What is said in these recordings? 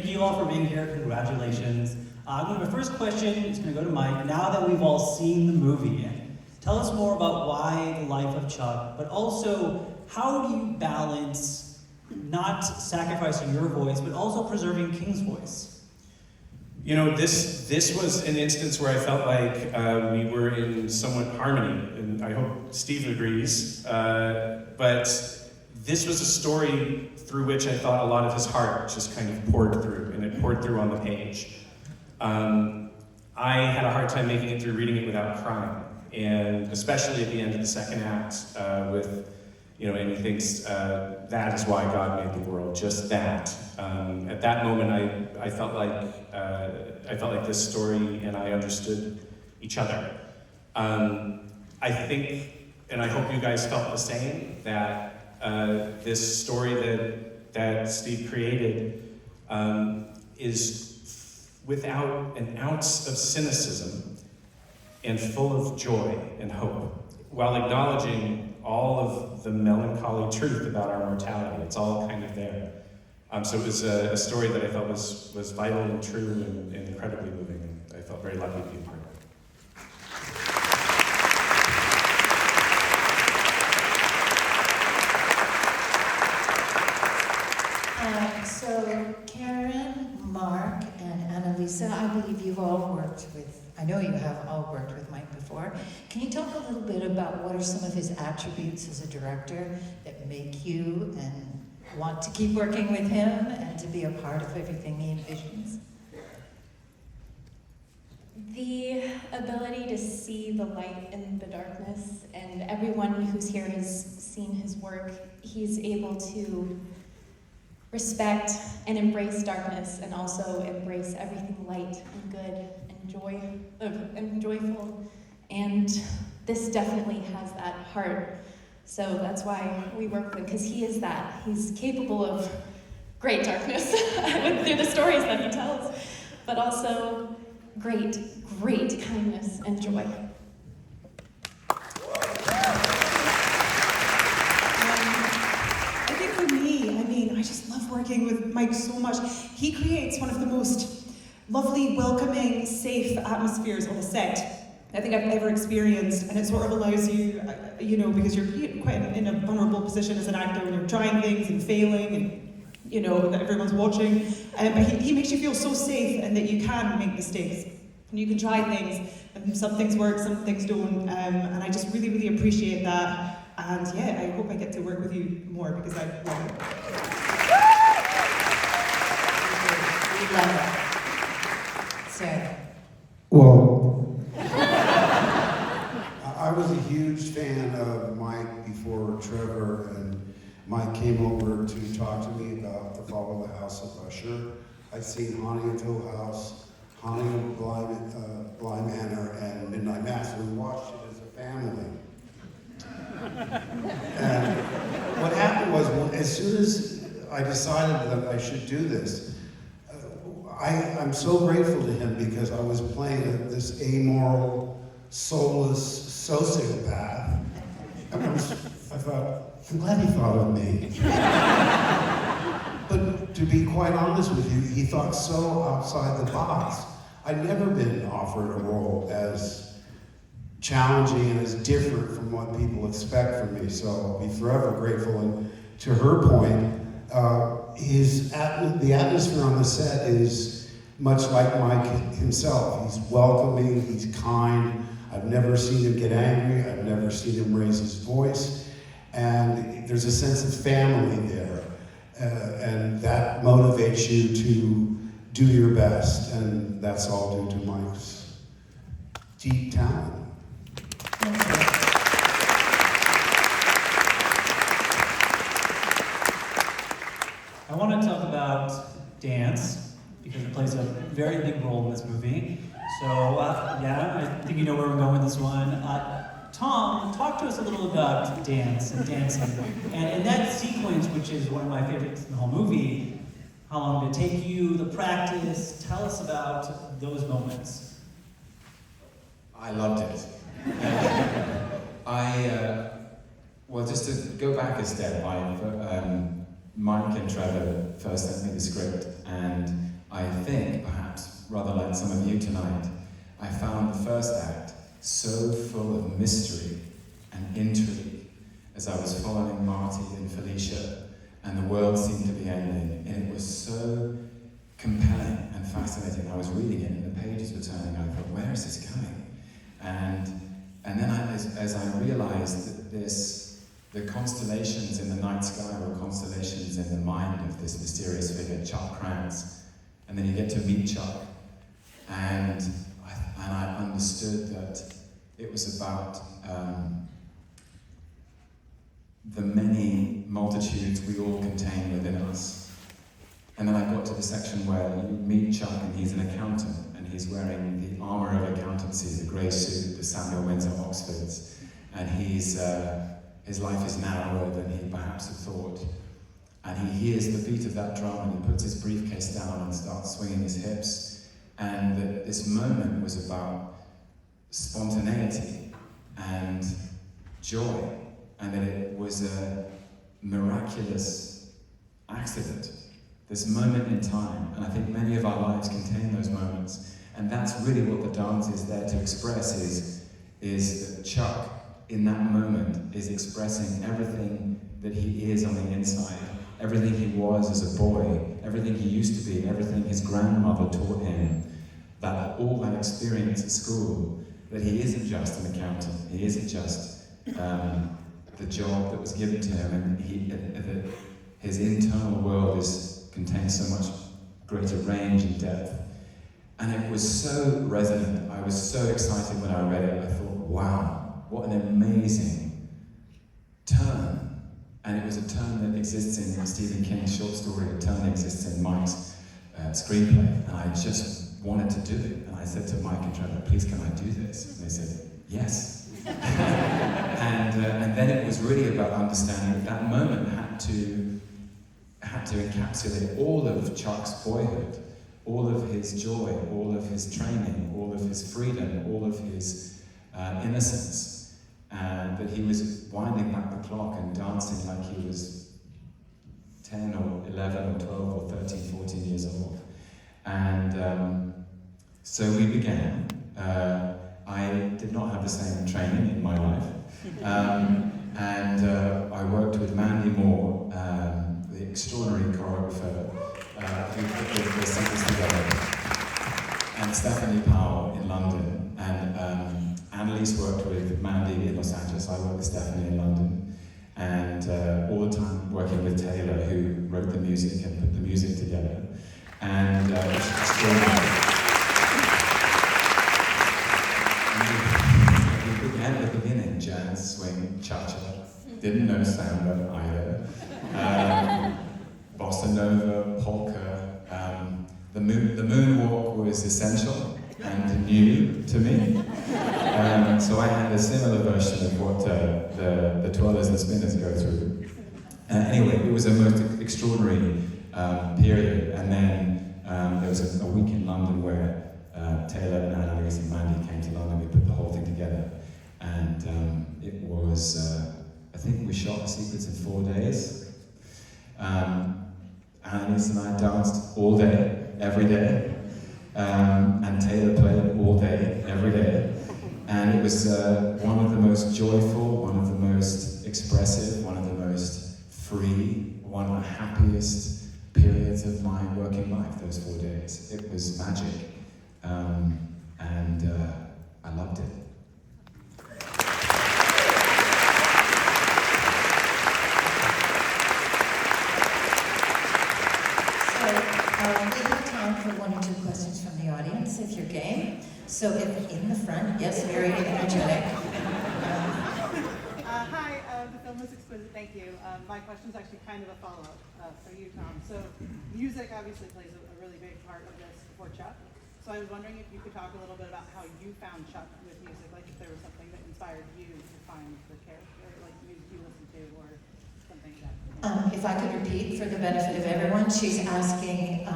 thank you all for being here. Congratulations. My first question is going to go to Mike. Now that we've all seen the movie, tell us more about why the life of Chuck, but also how do you balance not sacrificing your voice, but also preserving King's voice? You know, this was an instance where I felt like we were in somewhat harmony, and I hope Steve agrees. But this was a story through which I thought a lot of his heart just kind of poured through, and it poured through on the page. I had a hard time making it through reading it without crying, and especially at the end of the second act with, you know, and he thinks that is why God made the world, just that. At that moment, I felt like this story and I understood each other. I think, and I hope you guys felt the same, that this story that Steve created is without an ounce of cynicism and full of joy and hope, while acknowledging all of the melancholy truth about our mortality. It's all kind of there. So it was a story that I felt was vital and true and incredibly moving. And I felt very lucky to be a part of it. So Karen, Mark, and Annalisa, I believe you've all worked with, I know you have all worked with Mike before. Can you talk a little bit about what are some of his attributes as a director that make you and want to keep working with him and to be a part of everything he envisions? The ability to see the light in the darkness, and everyone who's here has seen his work. He's able to respect and embrace darkness, and also embrace everything light and good and joyful. And this definitely has that heart. So that's why we work with, because he is that. He's capable of great darkness through the stories that he tells, but also great kindness and joy. I think for me, I just love working with Mike so much. He creates one of the most lovely, welcoming, safe atmospheres on the set I think I've ever experienced, and it sort of allows you, because you're quite in a vulnerable position as an actor when you're trying things and failing, and that everyone's watching. But he makes you feel so safe, and that you can make mistakes, and you can try things, and some things work, some things don't, and I just really, really appreciate that. And yeah, I hope I get to work with you more because I love it. We love it. Sarah. Well, I was a huge fan of Mike before Trevor and Mike came over to talk to me about The Fall of the House of Usher. I'd seen Haunting of Hill House, Haunting of Bly Manor, and Midnight Mass. We watched it as a family. And what happened was, as soon as I decided that I should do this, I'm so grateful to him because I was playing this amoral, soulless sociopath. I thought, I'm glad he thought of me. But to be quite honest with you, he thought so outside the box. I'd never been offered a role as challenging and as different from what people expect from me, so I'll be forever grateful. And to her point, the atmosphere on the set is much like Mike himself. He's welcoming, he's kind. I've never seen him get angry, I've never seen him raise his voice, and there's a sense of family there, and that motivates you to do your best, and that's all due to Mike's deep talent. I want to talk about dance, because it plays a very big role in this movie. So, I think you know where we're going with this one. Tom, talk to us a little about dance and dancing. And in that sequence, which is one of my favorites in the whole movie, how long did it take you, the practice? Tell us about those moments. I loved it. Well, just to go back a step, Mike and Trevor first sent me the script, and I think, perhaps, rather like some of you tonight, I found the first act so full of mystery and intrigue as I was following Marty and Felicia, and the world seemed to be ending, and it was so compelling and fascinating. I was reading it, and the pages were turning, and I thought, where is this going? And then as I realized that the constellations in the night sky were constellations in the mind of this mysterious figure, Chuck Krantz. And then you get to meet Chuck, and I understood that it was about the many multitudes we all contain within us. And then I got to the section where you meet Chuck, and he's an accountant, and he's wearing the armour of accountancy, the grey suit, the Samuel Windsor Oxfords, and his life is narrower than he perhaps had thought. And he hears the beat of that drum, and he puts his briefcase down and starts swinging his hips. And that this moment was about spontaneity and joy, and that it was a miraculous accident, this moment in time. And I think many of our lives contain those moments. And that's really what the dance is there to express, is that Chuck, in that moment, is expressing everything that he is on the inside. Everything he was as a boy, everything he used to be, everything his grandmother taught him, that all that experience at school, that he isn't just an accountant, he isn't just the job that was given to him, and his internal world contains so much greater range and depth. And it was so resonant. I was so excited when I read it. I thought, wow, what an amazing turn. And it was a turn that exists in Stephen King's short story, a turn that exists in Mike's screenplay, and I just wanted to do it. And I said to Mike and Trevor, please can I do this? And they said, yes. and then it was really about understanding that moment had to encapsulate all of Chuck's boyhood, all of his joy, all of his training, all of his freedom, all of his innocence. And that he was winding back the clock and dancing like he was 10 or 11 or 12 or 13, 14 years old. And so we began. I did not have the same training in my life. And I worked with Mandy Moore, the extraordinary choreographer who put the sequence together, and Stephanie Powell in London. And Annalise worked with Mandy in Los Angeles, I worked with Stephanie in London, and all the time working with Taylor, who wrote the music and put the music together. And it's extraordinary. We began at the beginning, jazz, swing, cha-cha, didn't know samba either, bossa nova, polka, the moonwalk was essential and new to me. So I had a similar version of what the twirlers and spinners go through. Anyway, it was a most extraordinary period. And then there was a week in London where Taylor and Annalise and Mandy came to London. We put the whole thing together. And it was, I think we shot the sequence in 4 days. Annalise and I danced all day, every day. And Taylor played all day, every day. And it was one of the most joyful, one of the most expressive, one of the most free, one of the happiest periods of my working life, those 4 days. It was magic, and I loved it. We have time for 1 or 2 questions from the audience, if you're game. So if in the front, yes, very energetic. Hi, the film was exquisite, thank you. My question is actually kind of a follow-up for you, Tom. So music obviously plays a really big part of this for Chuck. So I was wondering if you could talk a little bit about how you found Chuck with music, like if there was something that inspired you to find the character, like music you listened to or something like that. If I could repeat for the benefit of everyone, she's asking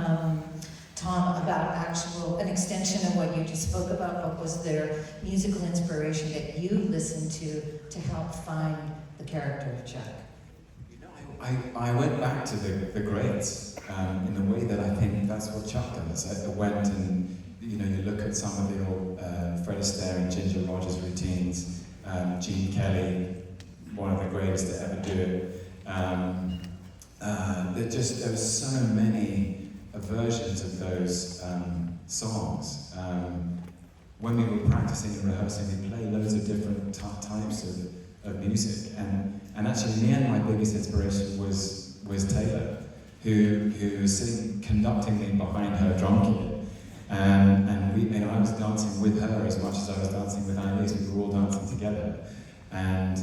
Tom about an extension of what you just spoke about. What was their musical inspiration that you listened to help find the character of Chuck? You know, I I went back to the greats in the way that I think that's what Chuck does. I went and, you look at some of the old Fred Astaire and Ginger Rogers routines, Gene Kelly, one of the greatest to ever do it. There were so many versions of those songs. When we were practicing and rehearsing, we played loads of different types of music, and actually in the end my biggest inspiration was Taylor, who was sitting conducting me behind her drum kit, and I was dancing with her as much as I was dancing with Annalise. We were all dancing together, and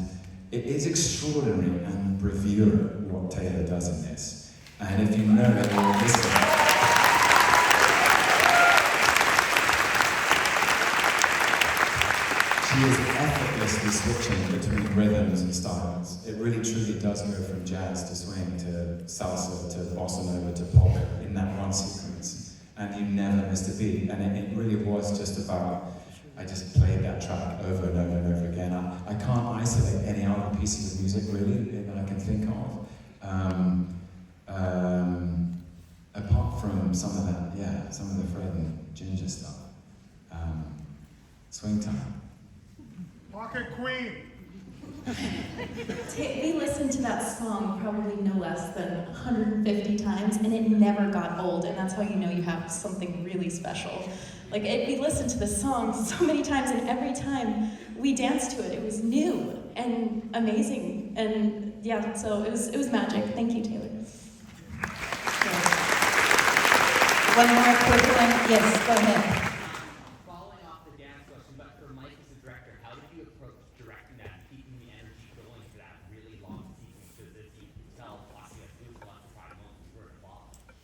it is extraordinary and bravura what Taylor does in this, and if you know it or listen. She is effortlessly switching between rhythms and styles. It really truly does go from jazz to swing to salsa to bossa nova to pop in that one sequence. And you never missed a beat. And it really was just about, I just played that track over and over and over again. I can't isolate any other pieces of music really that I can think of. Apart from some of that, some of the Fred and Ginger stuff. Swing time. Pocket Queen. We listened to that song probably no less than 150 times, and it never got old, and that's how you know you have something really special. We listened to the song so many times, and every time we danced to it, it was new and amazing, and yeah, so it was magic. Thank you, Taylor. One more quick one. Yes, go ahead.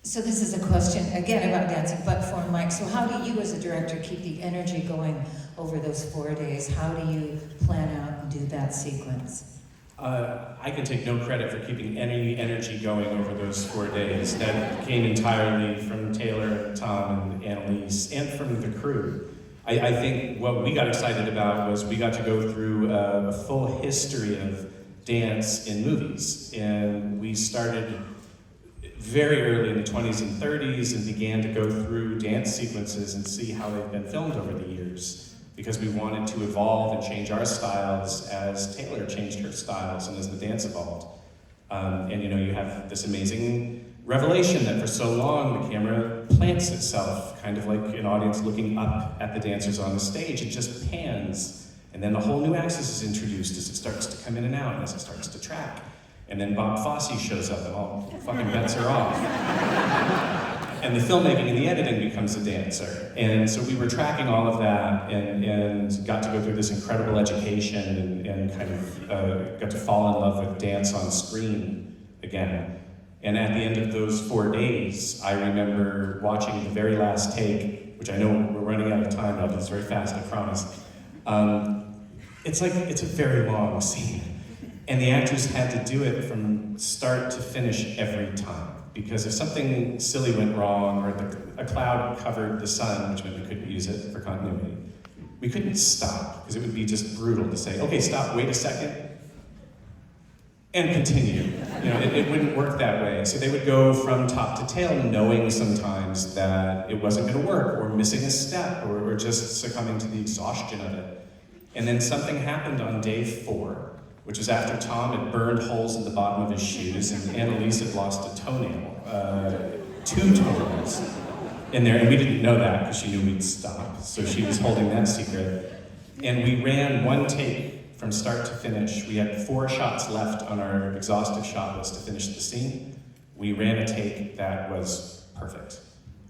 So this is a question, again, about dancing, but for Mike. So how do you, as a director, keep the energy going over those 4 days? How do you plan out and do that sequence? I can take no credit for keeping any energy going over those 4 days. That came entirely from Taylor, Tom, and Annalise, and from the crew. I think what we got excited about was we got to go through a full history of dance in movies. And we started very early in the 20s and 30s and began to go through dance sequences and see how they've been filmed over the years, because we wanted to evolve and change our styles as Taylor changed her styles and as the dance evolved. And you have this amazing revelation that for so long the camera plants itself, kind of like an audience looking up at the dancers on the stage. It just pans, and then a whole new axis is introduced as it starts to come in and out and as it starts to track. And then Bob Fosse shows up and all fucking bets are off. And the filmmaking and the editing becomes a dancer. And so we were tracking all of that and got to go through this incredible education and kind of got to fall in love with dance on screen again. And at the end of those 4 days, I remember watching the very last take, which I know we're running out of time, but I'll do this very fast, I promise. It's a very long scene. And the actors had to do it from start to finish every time. Because if something silly went wrong, or a cloud covered the sun, which meant we couldn't use it for continuity, we couldn't stop, because it would be just brutal to say, okay, stop, wait a second, and continue. It wouldn't work that way. So they would go from top to tail, knowing sometimes that it wasn't gonna work, or missing a step, or just succumbing to the exhaustion of it. And then something happened on day 4, which was after Tom had burned holes in the bottom of his shoes and Annalise had lost a toenail, 2 toenails in there, and we didn't know that because she knew we'd stop, so she was holding that secret. And we ran 1 take from start to finish. We had 4 shots left on our exhaustive shot list to finish the scene. We ran a take that was perfect,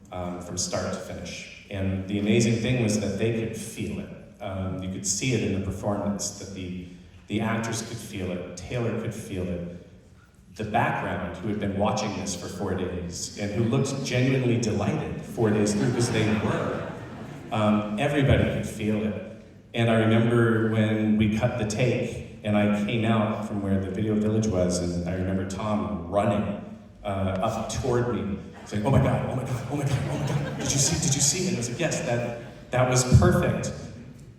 from start to finish. And the amazing thing was that they could feel it. You could see it in the performance, that the actors could feel it, Taylor could feel it. The background, who had been watching this for 4 days, and who looked genuinely delighted 4 days through, because they were. Everybody could feel it. And I remember when we cut the take, and I came out from where the video village was, and I remember Tom running up toward me, saying, oh my God, oh my God, oh my God, oh my God, did you see? And I was like, yes, that was perfect.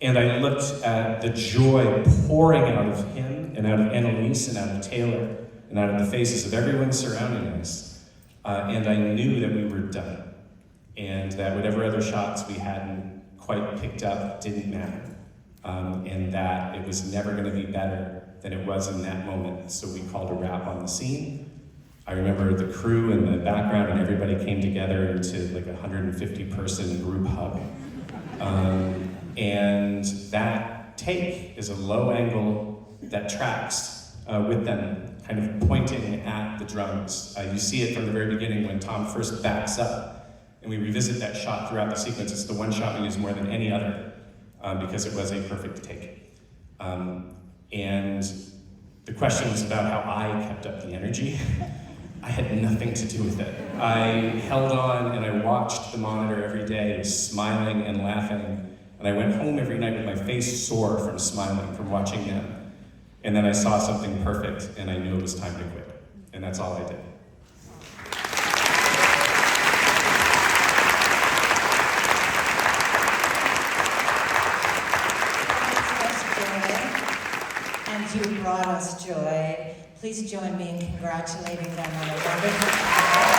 And I looked at the joy pouring out of him and out of Annalise and out of Taylor, and out of the faces of everyone surrounding us. And I knew that we were done, and that whatever other shots we hadn't quite picked up didn't matter, and that it was never going to be better than it was in that moment. So we called a wrap on the scene. I remember the crew in the background, and everybody came together into like a 150-person group hug. And that take is a low angle that tracks with them kind of pointing at the drums. You see it from the very beginning when Tom first backs up, and we revisit that shot throughout the sequence. It's the one shot we use more than any other because it was a perfect take. And the question was about how I kept up the energy. I had nothing to do with it. I held on and I watched the monitor every day, smiling and laughing. And I went home every night with my face sore from smiling, from watching them. And then I saw something perfect and I knew it was time to quit. And that's all I did. And you brought us joy. Please join me in congratulating them on a wonderful